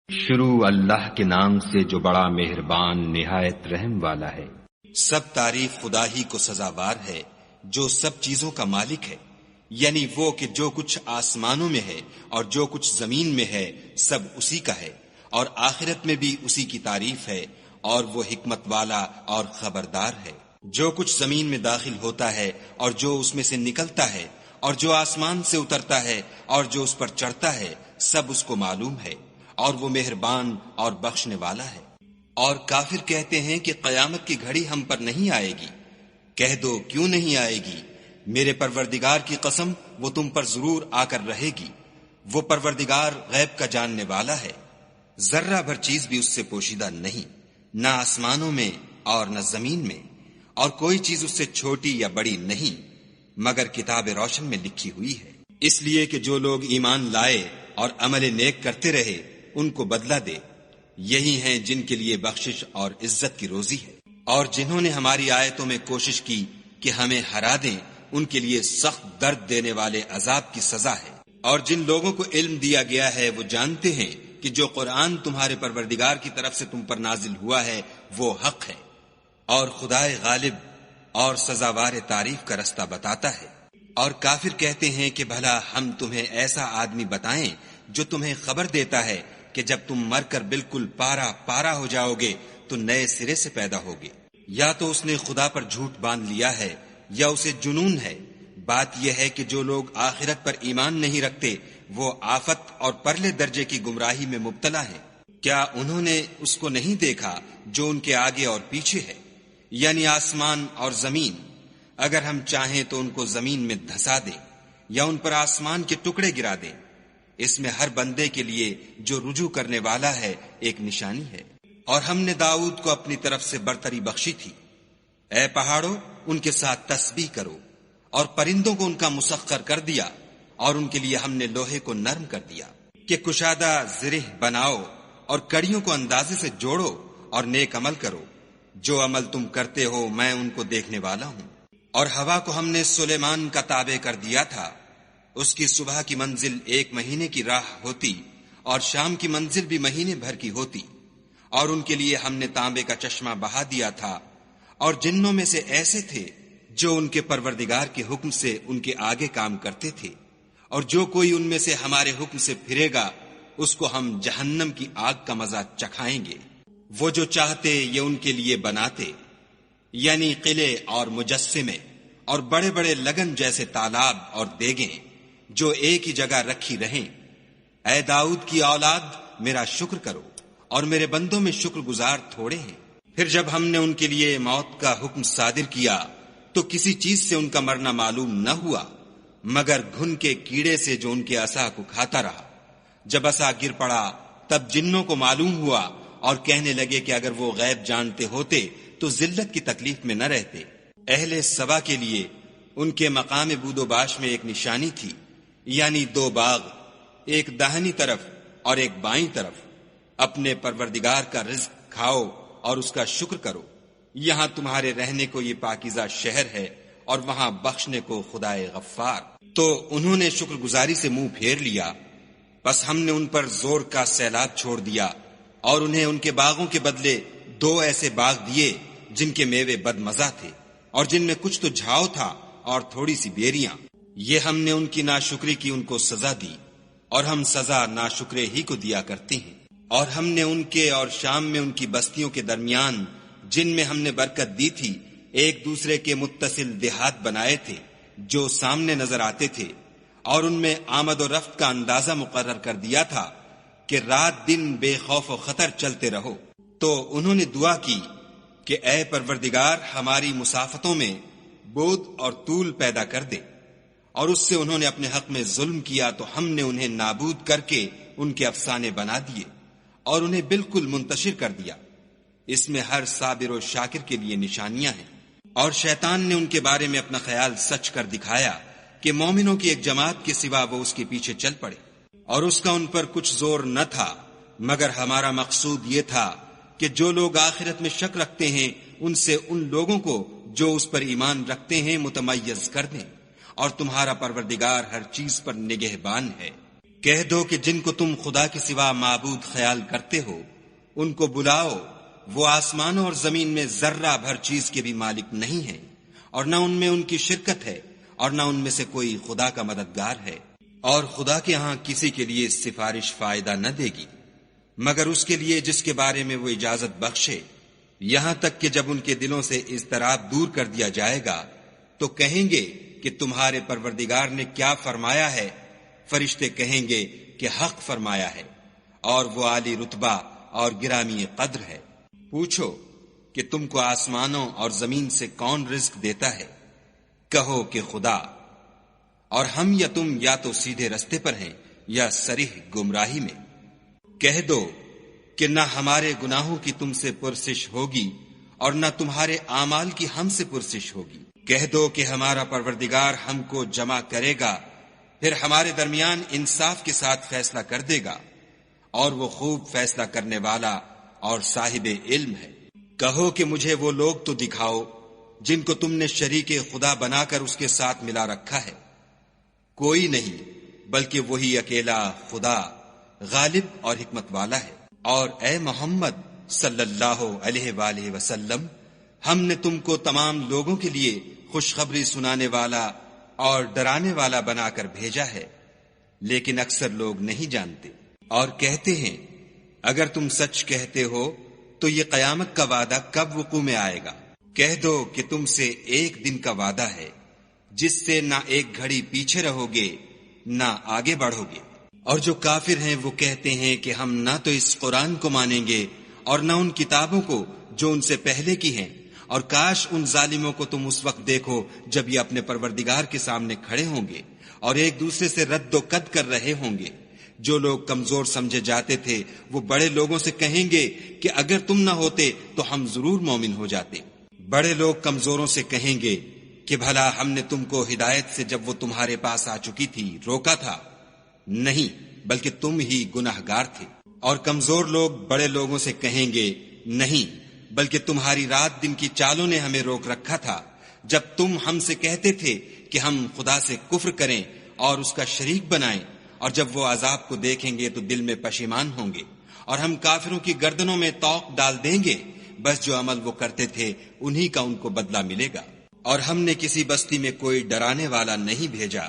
شروع اللہ کے نام سے جو بڑا مہربان نہایت رحم والا ہے۔ سب تعریف خدا ہی کو سزاوار ہے جو سب چیزوں کا مالک ہے، یعنی وہ کہ جو کچھ آسمانوں میں ہے اور جو کچھ زمین میں ہے سب اسی کا ہے، اور آخرت میں بھی اسی کی تعریف ہے، اور وہ حکمت والا اور خبردار ہے۔ جو کچھ زمین میں داخل ہوتا ہے اور جو اس میں سے نکلتا ہے اور جو آسمان سے اترتا ہے اور جو اس پر چڑھتا ہے سب اس کو معلوم ہے، اور وہ مہربان اور بخشنے والا ہے۔ اور کافر کہتے ہیں کہ قیامت کی گھڑی ہم پر نہیں آئے گی۔ کہہ دو کیوں نہیں آئے گی؟ میرے پروردگار کی قسم وہ تم پر ضرور آ کر رہے گی۔ وہ پروردگار غیب کا جاننے والا ہے، ذرہ بھر چیز بھی اس سے پوشیدہ نہیں، نہ آسمانوں میں اور نہ زمین میں، اور کوئی چیز اس سے چھوٹی یا بڑی نہیں مگر کتاب روشن میں لکھی ہوئی ہے۔ اس لیے کہ جو لوگ ایمان لائے اور عمل نیک کرتے رہے ان کو بدلہ دے، یہی ہیں جن کے لیے بخشش اور عزت کی روزی ہے۔ اور جنہوں نے ہماری آیتوں میں کوشش کی کہ ہمیں ہرا دیں ان کے لیے سخت درد دینے والے عذاب کی سزا ہے۔ اور جن لوگوں کو علم دیا گیا ہے وہ جانتے ہیں کہ جو قرآن تمہارے پروردگار کی طرف سے تم پر نازل ہوا ہے وہ حق ہے، اور خدائے غالب اور سزاوار تعریف کا رستہ بتاتا ہے۔ اور کافر کہتے ہیں کہ بھلا ہم تمہیں ایسا آدمی بتائیں جو تمہیں خبر دیتا ہے کہ جب تم مر کر بالکل پارا پارا ہو جاؤ گے تو نئے سرے سے پیدا ہوگے۔ یا تو اس نے خدا پر جھوٹ باندھ لیا ہے یا اسے جنون ہے۔ بات یہ ہے کہ جو لوگ آخرت پر ایمان نہیں رکھتے وہ آفت اور پرلے درجے کی گمراہی میں مبتلا ہیں۔ کیا انہوں نے اس کو نہیں دیکھا جو ان کے آگے اور پیچھے ہے، یعنی آسمان اور زمین؟ اگر ہم چاہیں تو ان کو زمین میں دھسا دیں یا ان پر آسمان کے ٹکڑے گرا دیں۔ اس میں ہر بندے کے لیے جو رجوع کرنے والا ہے ایک نشانی ہے۔ اور ہم نے داؤد کو اپنی طرف سے برتری بخشی تھی۔ اے پہاڑوں ان کے ساتھ تسبیح کرو، اور پرندوں کو ان کا مسخر کر دیا، اور ان کے لیے ہم نے لوہے کو نرم کر دیا کہ کشادہ زرہ بناؤ، اور کڑیوں کو اندازے سے جوڑو اور نیک عمل کرو۔ جو عمل تم کرتے ہو میں ان کو دیکھنے والا ہوں۔ اور ہوا کو ہم نے سلیمان کا تابع کر دیا تھا، اس کی صبح کی منزل 1 مہینے کی راہ ہوتی اور شام کی منزل بھی مہینے بھر کی ہوتی۔ اور ان کے لیے ہم نے تانبے کا چشمہ بہا دیا تھا، اور جنوں میں سے ایسے تھے جو ان کے پروردگار کے حکم سے ان کے آگے کام کرتے تھے، اور جو کوئی ان میں سے ہمارے حکم سے پھرے گا اس کو ہم جہنم کی آگ کا مزہ چکھائیں گے۔ وہ جو چاہتے یہ ان کے لیے بناتے، یعنی قلعے اور مجسمے اور بڑے بڑے لگن جیسے تالاب اور دیگیں جو ایک ہی جگہ رکھی رہیں۔ اے داؤد کی اولاد میرا شکر کرو، اور میرے بندوں میں شکر گزار تھوڑے ہیں۔ پھر جب ہم نے ان کے لیے موت کا حکم صادر کیا تو کسی چیز سے ان کا مرنا معلوم نہ ہوا مگر گھن کے کیڑے سے جو ان کے عصا کو کھاتا رہا۔ جب عصا گر پڑا تب جنوں کو معلوم ہوا اور کہنے لگے کہ اگر وہ غیب جانتے ہوتے تو ذلت کی تکلیف میں نہ رہتے۔ اہل سبا کے لیے ان کے مقام بود و باش میں ایک نشانی تھی، یعنی 2 باغ، ایک داہنی طرف اور ایک بائیں طرف۔ اپنے پروردگار کا رزق کھاؤ اور اس کا شکر کرو۔ یہاں تمہارے رہنے کو یہ پاکیزہ شہر ہے، اور وہاں بخشنے کو خدائے غفار۔ تو انہوں نے شکر گزاری سے منہ پھیر لیا، بس ہم نے ان پر زور کا سیلاب چھوڑ دیا، اور انہیں ان کے باغوں کے بدلے 2 ایسے باغ دیے جن کے میوے بد مزہ تھے، اور جن میں کچھ تو جھاؤ تھا اور تھوڑی سی بیریاں۔ یہ ہم نے ان کی ناشکری کی ان کو سزا دی، اور ہم سزا ناشکرے ہی کو دیا کرتے ہیں۔ اور ہم نے ان کے اور شام میں ان کی بستیوں کے درمیان جن میں ہم نے برکت دی تھی ایک دوسرے کے متصل دیہات بنائے تھے جو سامنے نظر آتے تھے، اور ان میں آمد و رفت کا اندازہ مقرر کر دیا تھا کہ رات دن بے خوف و خطر چلتے رہو۔ تو انہوں نے دعا کی کہ اے پروردگار ہماری مسافتوں میں بود اور طول پیدا کر دے، اور اس سے انہوں نے اپنے حق میں ظلم کیا تو ہم نے انہیں نابود کر کے ان کے افسانے بنا دیے اور انہیں بالکل منتشر کر دیا۔ اس میں ہر صابر و شاکر کے لیے نشانیاں ہیں۔ اور شیطان نے ان کے بارے میں اپنا خیال سچ کر دکھایا کہ مومنوں کی ایک جماعت کے سوا وہ اس کے پیچھے چل پڑے، اور اس کا ان پر کچھ زور نہ تھا مگر ہمارا مقصود یہ تھا کہ جو لوگ آخرت میں شک رکھتے ہیں ان سے ان لوگوں کو جو اس پر ایمان رکھتے ہیں متمیز کر دیں، اور تمہارا پروردگار ہر چیز پر نگہبان ہے۔ کہہ دو کہ جن کو تم خدا کے سوا معبود خیال کرتے ہو ان کو بلاؤ، وہ آسمانوں اور زمین میں ذرہ بھر چیز کے بھی مالک نہیں ہیں، اور نہ ان میں ان کی شرکت ہے، اور نہ ان میں سے کوئی خدا کا مددگار ہے، اور خدا کے ہاں کسی کے لیے سفارش فائدہ نہ دے گی مگر اس کے لیے جس کے بارے میں وہ اجازت بخشے، یہاں تک کہ جب ان کے دلوں سے اضطراب دور کر دیا جائے گا تو کہیں گے کہ تمہارے پروردگار نے کیا فرمایا ہے؟ فرشتے کہیں گے کہ حق فرمایا ہے، اور وہ عالی رتبہ اور گرامی قدر ہے۔ پوچھو کہ تم کو آسمانوں اور زمین سے کون رزق دیتا ہے؟ کہو کہ خدا، اور ہم یا تم یا تو سیدھے رستے پر ہیں یا صریح گمراہی میں۔ کہہ دو کہ نہ ہمارے گناہوں کی تم سے پرسش ہوگی اور نہ تمہارے اعمال کی ہم سے پرسش ہوگی۔ کہہ دو کہ ہمارا پروردگار ہم کو جمع کرے گا، پھر ہمارے درمیان انصاف کے ساتھ فیصلہ کر دے گا، اور وہ خوب فیصلہ کرنے والا اور صاحب علم ہے۔ کہو کہ مجھے وہ لوگ تو دکھاؤ جن کو تم نے شریک خدا بنا کر اس کے ساتھ ملا رکھا ہے۔ کوئی نہیں بلکہ وہی اکیلا خدا غالب اور حکمت والا ہے۔ اور اے محمد صلی اللہ علیہ وآلہ وسلم، ہم نے تم کو تمام لوگوں کے لیے خوشخبری سنانے والا اور ڈرانے والا بنا کر بھیجا ہے، لیکن اکثر لوگ نہیں جانتے۔ اور کہتے ہیں اگر تم سچ کہتے ہو تو یہ قیامت کا وعدہ کب وقوع میں آئے گا؟ کہہ دو کہ تم سے ایک دن کا وعدہ ہے جس سے نہ ایک گھڑی پیچھے رہو گے نہ آگے بڑھو گے۔ اور جو کافر ہیں وہ کہتے ہیں کہ ہم نہ تو اس قرآن کو مانیں گے اور نہ ان کتابوں کو جو ان سے پہلے کی ہیں، اور کاش ان ظالموں کو تم اس وقت دیکھو جب یہ اپنے پروردگار کے سامنے کھڑے ہوں گے اور ایک دوسرے سے رد و قد کر رہے ہوں گے۔ جو لوگ کمزور سمجھے جاتے تھے وہ بڑے لوگوں سے کہیں گے کہ اگر تم نہ ہوتے تو ہم ضرور مومن ہو جاتے۔ بڑے لوگ کمزوروں سے کہیں گے کہ بھلا ہم نے تم کو ہدایت سے جب وہ تمہارے پاس آ چکی تھی روکا تھا؟ نہیں، بلکہ تم ہی گناہگار تھے۔ اور کمزور لوگ بڑے لوگوں سے کہیں گے نہیں، بلکہ تمہاری رات دن کی چالوں نے ہمیں روک رکھا تھا جب تم ہم سے کہتے تھے کہ ہم خدا سے کفر کریں اور اس کا شریک بنائیں، اور جب وہ عذاب کو دیکھیں گے تو دل میں پشیمان ہوں گے، اور ہم کافروں کی گردنوں میں طوق ڈال دیں گے، بس جو عمل وہ کرتے تھے انہی کا ان کو بدلہ ملے گا۔ اور ہم نے کسی بستی میں کوئی ڈرانے والا نہیں بھیجا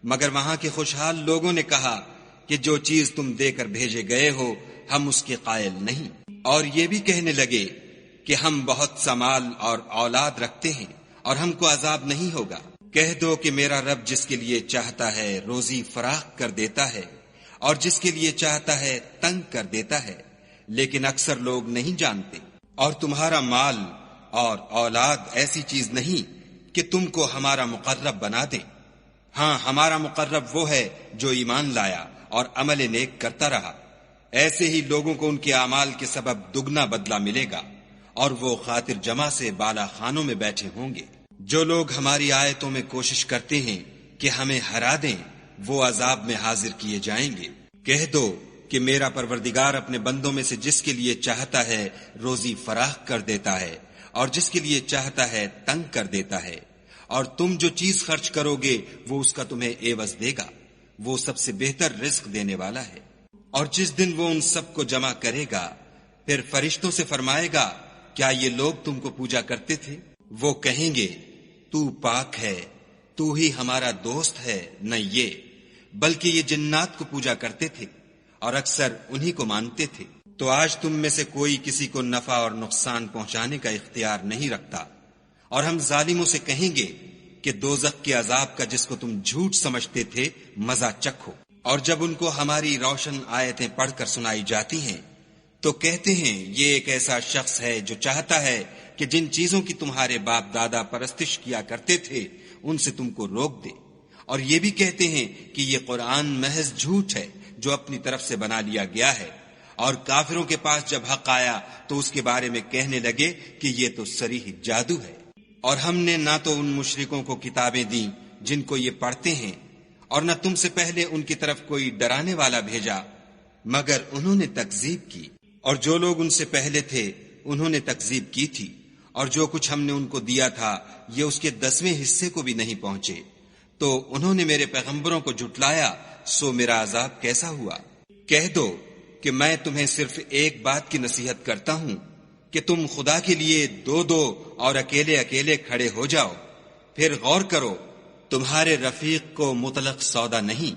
مگر وہاں کے خوشحال لوگوں نے کہا کہ جو چیز تم دے کر بھیجے گئے ہو ہم اس کے قائل نہیں، اور یہ بھی کہنے لگے کہ ہم بہت سا مال اور اولاد رکھتے ہیں اور ہم کو عذاب نہیں ہوگا۔ کہہ دو کہ میرا رب جس کے لیے چاہتا ہے روزی فراخ کر دیتا ہے اور جس کے لیے چاہتا ہے تنگ کر دیتا ہے، لیکن اکثر لوگ نہیں جانتے۔ اور تمہارا مال اور اولاد ایسی چیز نہیں کہ تم کو ہمارا مقرب بنا دیں، ہاں ہمارا مقرب وہ ہے جو ایمان لایا اور عمل نیک کرتا رہا۔ ایسے ہی لوگوں کو ان کے اعمال کے سبب دگنا بدلہ ملے گا، اور وہ خاطر جمع سے بالا خانوں میں بیٹھے ہوں گے۔ جو لوگ ہماری آیتوں میں کوشش کرتے ہیں کہ ہمیں ہرا دیں وہ عذاب میں حاضر کیے جائیں گے۔ کہہ دو کہ میرا پروردگار اپنے بندوں میں سے جس کے لیے چاہتا ہے روزی فراخ کر دیتا ہے اور جس کے لیے چاہتا ہے تنگ کر دیتا ہے، اور تم جو چیز خرچ کرو گے وہ اس کا تمہیں عوض دے گا، وہ سب سے بہتر رزق دینے والا ہے۔ اور جس دن وہ ان سب کو جمع کرے گا پھر فرشتوں سے فرمائے گا کیا یہ لوگ تم کو پوجا کرتے تھے؟ وہ کہیں گے تو پاک ہے، تو ہی ہمارا دوست ہے، نہ یہ بلکہ یہ جنات کو پوجا کرتے تھے اور اکثر انہی کو مانتے تھے۔ تو آج تم میں سے کوئی کسی کو نفع اور نقصان پہنچانے کا اختیار نہیں رکھتا، اور ہم ظالموں سے کہیں گے کہ دوزخ کے عذاب کا جس کو تم جھوٹ سمجھتے تھے مزہ چکھو۔ اور جب ان کو ہماری روشن آیتیں پڑھ کر سنائی جاتی ہیں تو کہتے ہیں یہ ایک ایسا شخص ہے جو چاہتا ہے کہ جن چیزوں کی تمہارے باپ دادا پرستش کیا کرتے تھے ان سے تم کو روک دے، اور یہ بھی کہتے ہیں کہ یہ قرآن محض جھوٹ ہے جو اپنی طرف سے بنا لیا گیا ہے۔ اور کافروں کے پاس جب حق آیا تو اس کے بارے میں کہنے لگے کہ یہ تو صریح جادو ہے۔ اور ہم نے نہ تو ان مشرکوں کو کتابیں دیں جن کو یہ پڑھتے ہیں، اور نہ تم سے پہلے ان کی طرف کوئی ڈرانے والا بھیجا مگر انہوں نے تکذیب کی، اور جو لوگ ان سے پہلے تھے انہوں نے تکذیب کی تھی، اور جو کچھ ہم نے ان کو دیا تھا یہ اس کے 10ویں حصے کو بھی نہیں پہنچے۔ تو انہوں نے میرے پیغمبروں کو جھٹلایا سو میرا عذاب کیسا ہوا۔ کہہ دو کہ میں تمہیں صرف ایک بات کی نصیحت کرتا ہوں کہ تم خدا کے لیے دو دو اور اکیلے اکیلے کھڑے ہو جاؤ، پھر غور کرو، تمہارے رفیق کو مطلق سودا نہیں،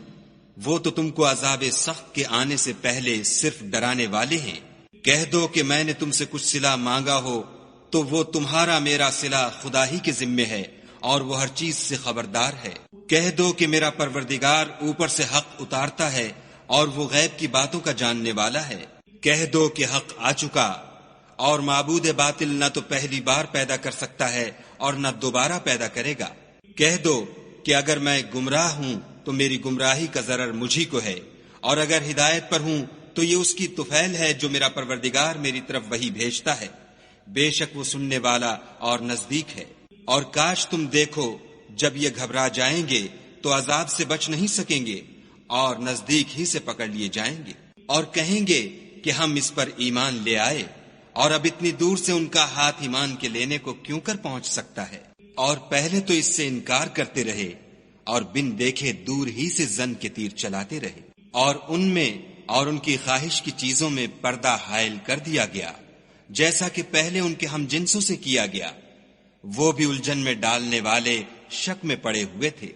وہ تو تم کو عذاب سخت کے آنے سے پہلے صرف ڈرانے والے ہیں۔ کہہ دو کہ میں نے تم سے کچھ صلہ مانگا ہو تو وہ تمہارا میرا صلہ خدا ہی کے ذمے ہے اور وہ ہر چیز سے خبردار ہے۔ کہہ دو کہ میرا پروردگار اوپر سے حق اتارتا ہے اور وہ غیب کی باتوں کا جاننے والا ہے۔ کہہ دو کہ حق آ چکا اور معبود باطل نہ تو پہلی بار پیدا کر سکتا ہے اور نہ دوبارہ پیدا کرے گا۔ کہہ دو کہ اگر میں گمراہ ہوں تو میری گمراہی کا ضرر مجھی کو ہے، اور اگر ہدایت پر ہوں تو یہ اس کی طفیل ہے جو میرا پروردگار میری طرف وحی بھیجتا ہے، بے شک وہ سننے والا اور نزدیک ہے۔ اور کاش تم دیکھو جب یہ گھبرا جائیں گے تو عذاب سے بچ نہیں سکیں گے اور نزدیک ہی سے پکڑ لیے جائیں گے، اور کہیں گے کہ ہم اس پر ایمان لے آئے، اور اب اتنی دور سے ان کا ہاتھ ایمان کے لینے کو کیوں کر پہنچ سکتا ہے؟ اور پہلے تو اس سے انکار کرتے رہے اور بن دیکھے دور ہی سے زن کے تیر چلاتے رہے، اور ان میں اور ان کی خواہش کی چیزوں میں پردہ حائل کر دیا گیا، جیسا کہ پہلے ان کے ہم جنسوں سے کیا گیا، وہ بھی الجھن میں ڈالنے والے شک میں پڑے ہوئے تھے۔